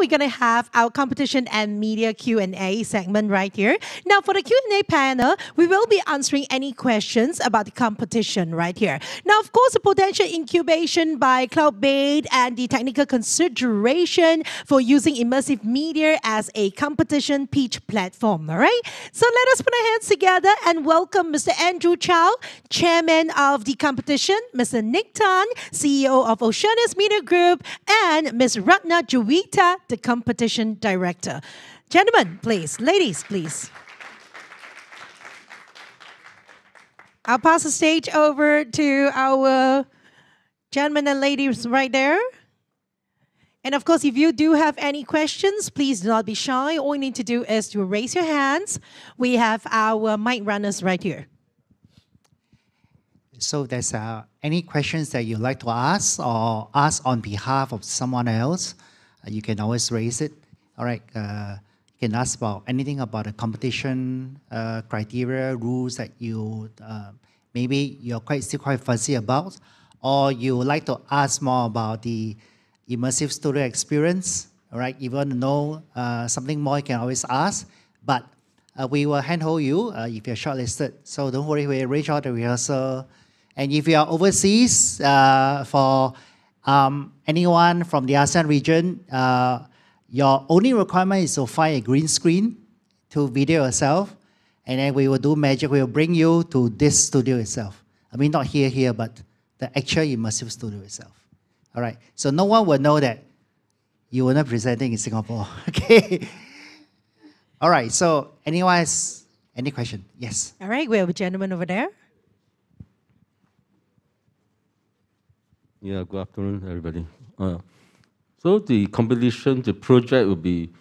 we're going to have our competition and media Q&A segment right here. Now, for the Q&A panel, we will be answering any questions about the competition right here. Now, of course, the potential incubation by Cloudbait and the technical consideration for using immersive media as a competition pitch platform, all right? So let us put our hands together and welcome Mr. Andrew Chow, Chairman of the competition, Mr. Nick Tan, CEO of Oceanus Media Group, and Ms. Ratna Juwita, the competition director. Gentlemen, please. Ladies, please. I'll pass the stage over to our gentlemen and ladies right there. And of course, if you do have any questions, please do not be shy. All you need to do is to raise your hands. We have our mic runners right here. So there's any questions that you'd like to ask or ask on behalf of someone else, you can always raise it. All right, you can ask about anything about the competition criteria, rules that you maybe you're still quite fuzzy about, or you would like to ask more about the immersive studio experience. All right, if you want to know something more, you can always ask. But we will handhold you if you're shortlisted. So don't worry, we arrange all the rehearsal. And if you are overseas, for anyone from the ASEAN region, your only requirement is to find a green screen to video yourself, and then we will do magic. We will bring you to this studio itself. I mean, not here, but the actual immersive studio itself. All right. So no one will know that you were not presenting in Singapore. Okay. All right. So anyone has any question? Yes. All right. We have a gentleman over there. Yeah, good afternoon, everybody. So the competition, the project will be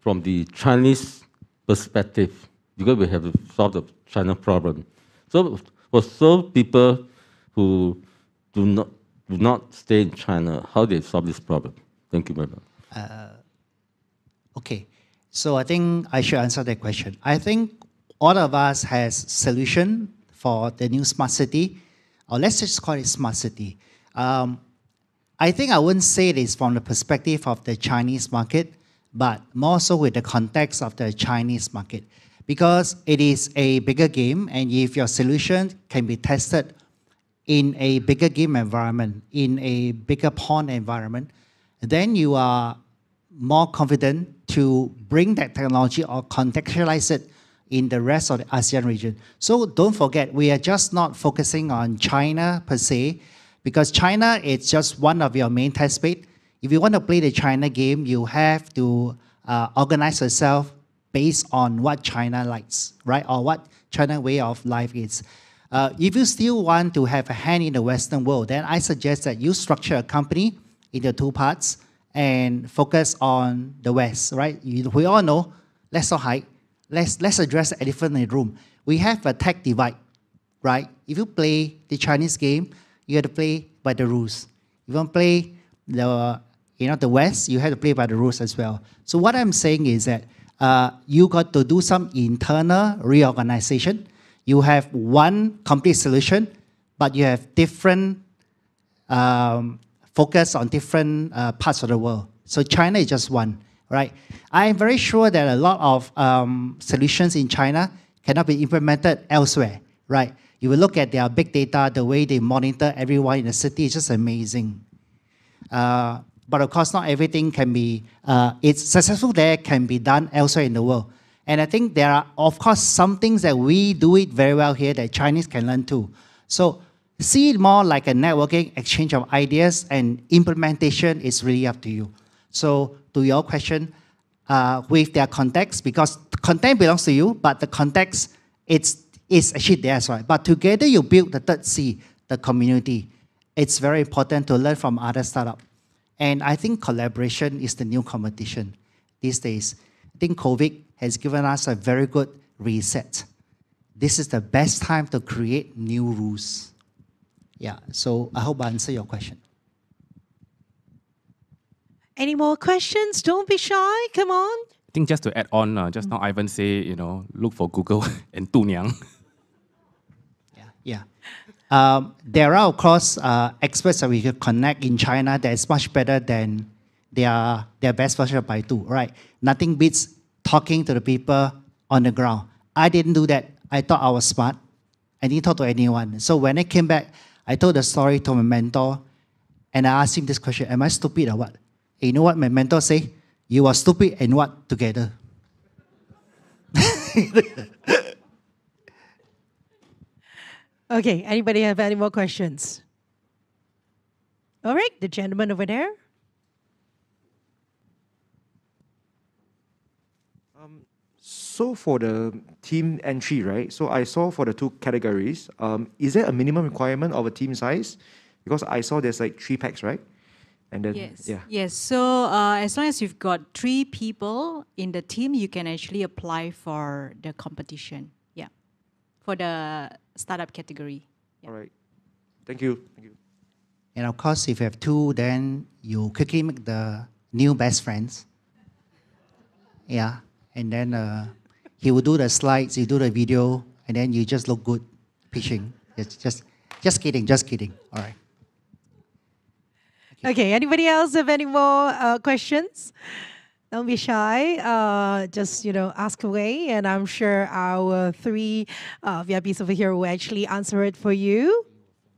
from the Chinese perspective, because we have to solve the China problem. So for people who do not stay in China, how they solve this problem? Thank you very much. Okay, so I think I should answer that question. I think all of us has solution for the new smart city, or let's just call it smart city. I think I wouldn't say it is from the perspective of the Chinese market, but more so with the context of the Chinese market, because it is a bigger game, and if your solution can be tested in a bigger game environment, in a bigger pond environment, then you are more confident to bring that technology or contextualize it in the rest of the ASEAN region. So don't forget, we are just not focusing on China per se, because China is just one of your main test bed. If you want to play the China game, you have to organize yourself based on what China likes, right? Or what China way of life is. If you still want to have a hand in the Western world, then I suggest that you structure a company into two parts and focus on the West, right? We all know, let's not hide, let's address the elephant in the room. We have a tech divide, right? If you play the Chinese game, you have to play by the rules. If you want to play the West, you have to play by the rules as well. So what I'm saying is that you got to do some internal reorganization. You have one complete solution, but you have different focus on different parts of the world. So China is just one, right? I'm very sure that a lot of solutions in China cannot be implemented elsewhere, right? You will look at their big data, the way they monitor everyone in the city is just amazing. But of course, not everything can be, it's successful there, can be done elsewhere in the world. And I think there are, of course, some things that we do it very well here that Chinese can learn too. So see it more like a networking exchange of ideas, and implementation is really up to you. So to your question, with their context, because content belongs to you, but the context, it's actually theirs, right? But together you build the third C, the community. It's very important to learn from other startups. And I think collaboration is the new competition these days. I think COVID has given us a very good reset. This is the best time to create new rules. Yeah, so I hope I answered your question. Any more questions? Don't be shy. Come on. I think just to add on, just now Ivan say, look for Google and Tu Niang. Yeah. There are, of course, experts that we could connect in China that is much better than their best version of Baidu, right? Nothing beats talking to the people on the ground. I didn't do that. I thought I was smart. I didn't talk to anyone. So when I came back, I told the story to my mentor, and I asked him this question: am I stupid or what? And you know what my mentor said? You are stupid and what together? Okay, anybody have any more questions? All right, the gentleman over there. So for the team entry, right? So I saw for the two categories, is there a minimum requirement of a team size? Because I saw there's like 3 packs, right? And then, Yes. yeah. Yes. So as long as you've got 3 people in the team, you can actually apply for the competition. Yeah. For the startup category. Yeah. All right. Thank you. Thank you. And of course, if you have 2, then you quickly make the new best friends. Yeah. And then he will do the slides, you do the video, and then you just look good pitching. Just kidding, just kidding. All right. Okay, anybody else have any more questions? Don't be shy. Just, ask away. And I'm sure our 3 VIPs over here will actually answer it for you.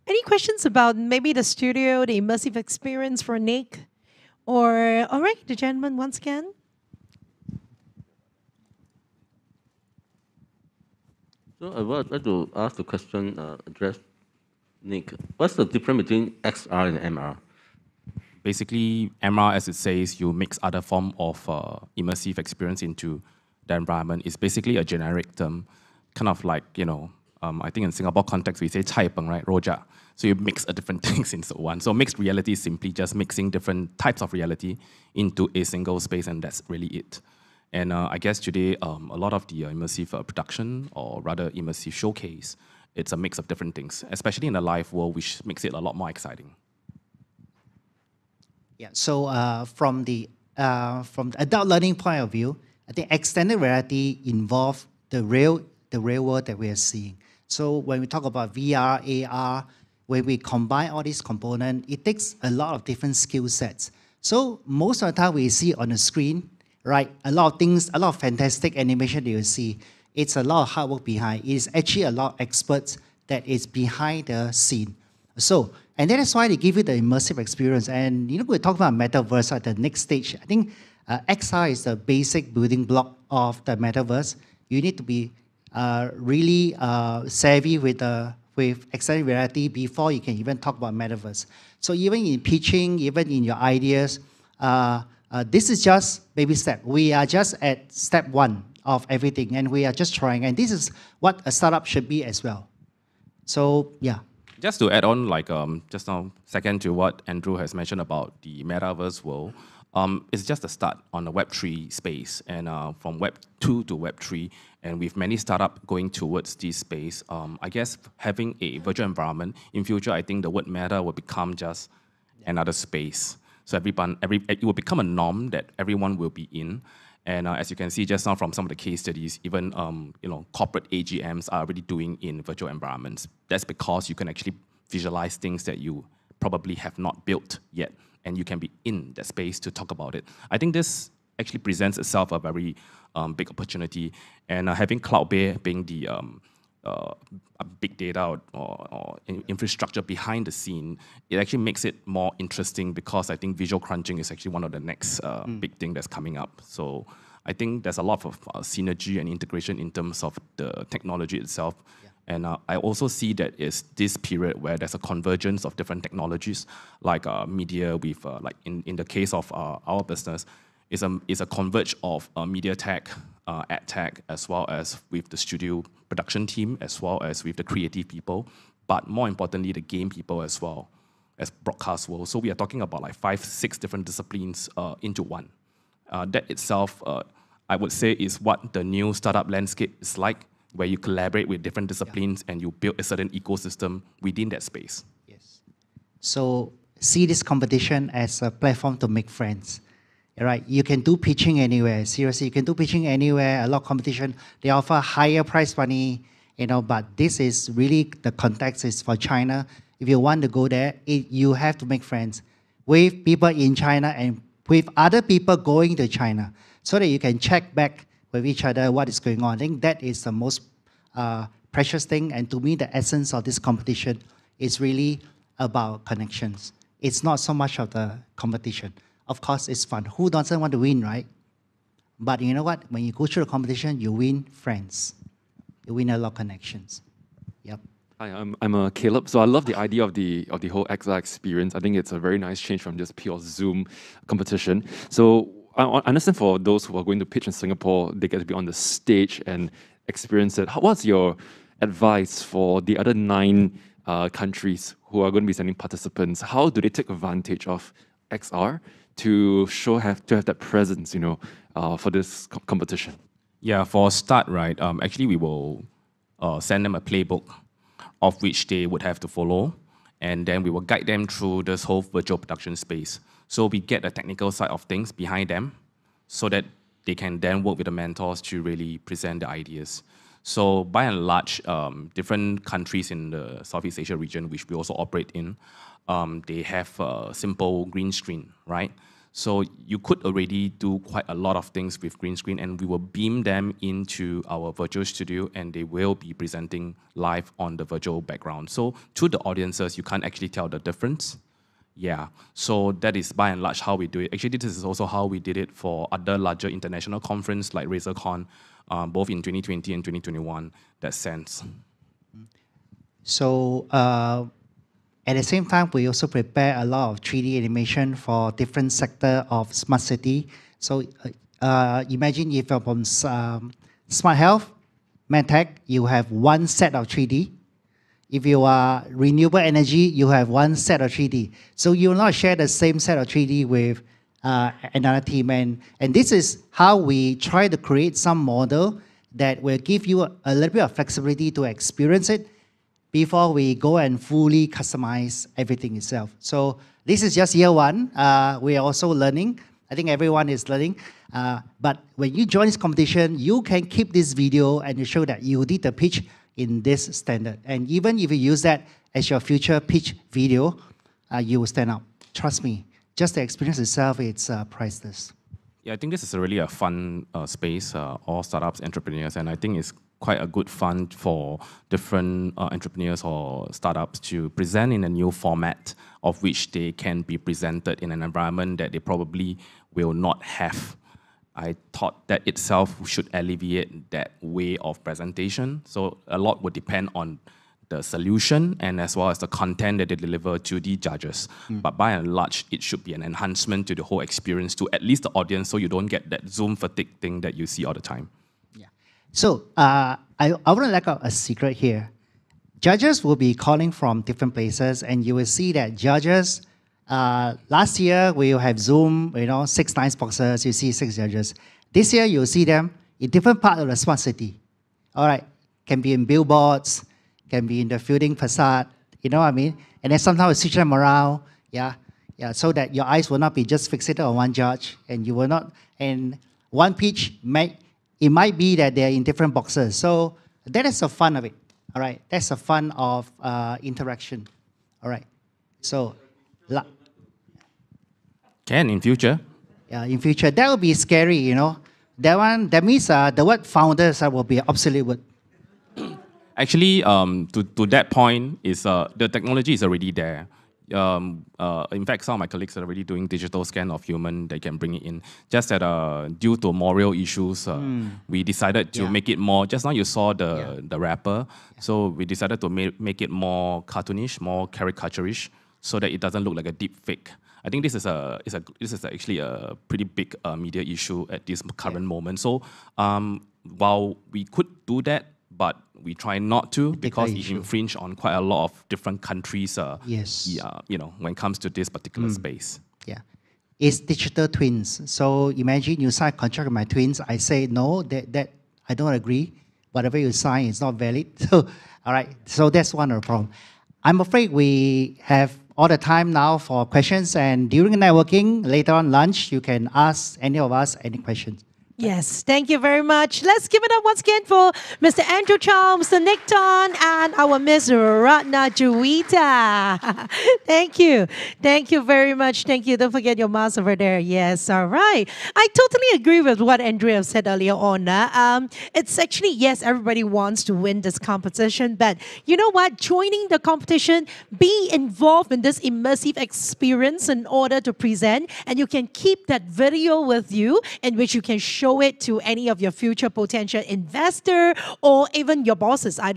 Any questions about maybe the studio, the immersive experience for Nick? Or, all right, the gentleman once again. So I would like to ask the question, address Nick. What's the difference between XR and MR? Basically, MR, as it says, you mix other form of immersive experience into the environment. It's basically a generic term, kind of like, I think in Singapore context, we say cai peng, right, rojak. So you mix a different things into one. So mixed reality is simply just mixing different types of reality into a single space, and that's really it. And I guess today, a lot of the immersive production, or rather immersive showcase, it's a mix of different things, especially in the live world, which makes it a lot more exciting. Yeah. So from the adult learning point of view, I think extended reality involves the real world that we are seeing. So when we talk about VR, AR, when we combine all these components, it takes a lot of different skill sets. So most of the time we see on the screen, right, a lot of things, a lot of fantastic animation that you see. It's a lot of hard work behind. It's actually a lot of experts that is behind the scene. So, and that is why they give you the immersive experience. And we talk about metaverse at the next stage. I think XR is the basic building block of the metaverse. You need to be really savvy with extended reality before you can even talk about metaverse. So even in pitching, even in your ideas, this is just baby step. We are just at step 1 of everything, and we are just trying. And this is what a startup should be as well. So yeah. Just to add on, like just now, second to what Andrew has mentioned about the metaverse world, it's just a start on the Web3 space, and from Web 2 to Web 3, and with many startups going towards this space, I guess having a virtual environment in future, I think the word meta will become just another space. So it will become a norm that everyone will be in. And as you can see just now from some of the case studies, even corporate AGMs are already doing in virtual environments. That's because you can actually visualize things that you probably have not built yet, and you can be in that space to talk about it. I think this actually presents itself a very big opportunity, and having cloud being the a big data or infrastructure behind the scene, it actually makes it more interesting, because I think visual crunching is actually one of the next big thing that's coming up. So I think there's a lot of synergy and integration in terms of the technology itself. Yeah. And I also see that it's this period where there's a convergence of different technologies, like media with, like in the case of our business, is a converge of media tech, ad tech, as well as with the studio production team, as well as with the creative people, but more importantly, the game people as well as broadcast world. So we are talking about like 5, 6 different disciplines into one. That itself, I would say, is what the new startup landscape is like, where you collaborate with different disciplines and you build a certain ecosystem within that space. Yes. So see this competition as a platform to make friends. Right, you can do pitching anywhere. Seriously, you can do pitching anywhere. A lot of competition. They offer higher price money, But this is really the context is for China. If you want to go there, you have to make friends with people in China and with other people going to China so that you can check back with each other what is going on. I think that is the most precious thing. And to me, the essence of this competition is really about connections. It's not so much of the competition. Of course, it's fun. Who doesn't want to win, right? But you know what? When you go through the competition, you win friends. You win a lot of connections. Yep. Hi, I'm Caleb. So I love the idea of the whole XR experience. I think it's a very nice change from just pure Zoom competition. So I understand for those who are going to pitch in Singapore, they get to be on the stage and experience it. What's your advice for the other 9 countries who are going to be sending participants? How do they take advantage of XR to have that presence, for this competition? Yeah, for a start, right, actually we will send them a playbook of which they would have to follow, and then we will guide them through this whole virtual production space. So we get the technical side of things behind them so that they can then work with the mentors to really present the ideas. So by and large, different countries in the Southeast Asia region, which we also operate in, they have a simple green screen, right? So you could already do quite a lot of things with green screen, and we will beam them into our virtual studio, and they will be presenting live on the virtual background. So to the audiences, you can't actually tell the difference. Yeah, so that is by and large how we do it. Actually, this is also how we did it for other larger international conference like RazorCon, both in 2020 and 2021, that sense. So at the same time, we also prepare a lot of 3D animation for different sector of smart city. So imagine if you're from smart health, medtech, you have one set of 3D. If you are renewable energy, you have one set of 3D. So you will not share the same set of 3D with another team. And this is how we try to create some model that will give you a little bit of flexibility to experience it before we go and fully customize everything itself. So this is just year 1. We are also learning. I think everyone is learning. But when you join this competition, you can keep this video and you show that you did the pitch in this standard. And even if you use that as your future pitch video, you will stand out. Trust me, just the experience itself, it's priceless. Yeah, I think this is really a fun space, all startups, entrepreneurs, and I think it's quite a good fun for different entrepreneurs or startups to present in a new format of which they can be presented in an environment that they probably will not have. I thought that itself should alleviate that way of presentation. So a lot would depend on the solution and as well as the content that they deliver to the judges. But by and large, it should be an enhancement to the whole experience to at least the audience so you don't get that Zoom fatigue thing that you see all the time. So I want to let out a secret here. Judges will be calling from different places, and you will see that judges, last year we will have Zoom, 6 nice boxes, you see 6 judges. This year you'll see them in different parts of the smart city. All right, can be in billboards, can be in the building facade, you know what I mean? And then sometimes we switch them around, so that your eyes will not be just fixated on one judge, and you will not, and one pitch it might be that they're in different boxes. So that is the fun of it. All right, that's the fun of interaction. All right, so Can in future. Yeah, in future that will be scary. That means the word founders will be obsolete word. Actually, to that point, is the technology is already there. In fact, some of my colleagues are already doing digital scan of human. They can bring it in. Just that due to moral issues, we decided to make it more. Just now you saw the wrapper, so we decided to make it more cartoonish, more caricaturish, so that it doesn't look like a deep fake. I think this is actually a pretty big media issue at this current moment. So while we could do that, but we try not to because it infringes on quite a lot of different countries. When it comes to this particular space. Yeah, it's digital twins. So imagine you sign a contract with my twins. I say no, that I don't agree. Whatever you sign is not valid. So all right, so that's one of the problem. I'm afraid we have all the time now for questions, and during networking later on lunch, you can ask any of us any questions. Yes, thank you very much. Let's give it up once again for Mr. Andrew Chow, Mr. Nick Ton, and our Miss Ratna Juwita. Thank you. Thank you very much. Thank you. Don't forget your mask over there. Yes, all right. I totally agree with what Andrea said earlier on. It's actually, yes, everybody wants to win this competition, but you know what? Joining the competition, be involved in this immersive experience in order to present, and you can keep that video with you in which you can show it to any of your future potential investor or even your bosses, either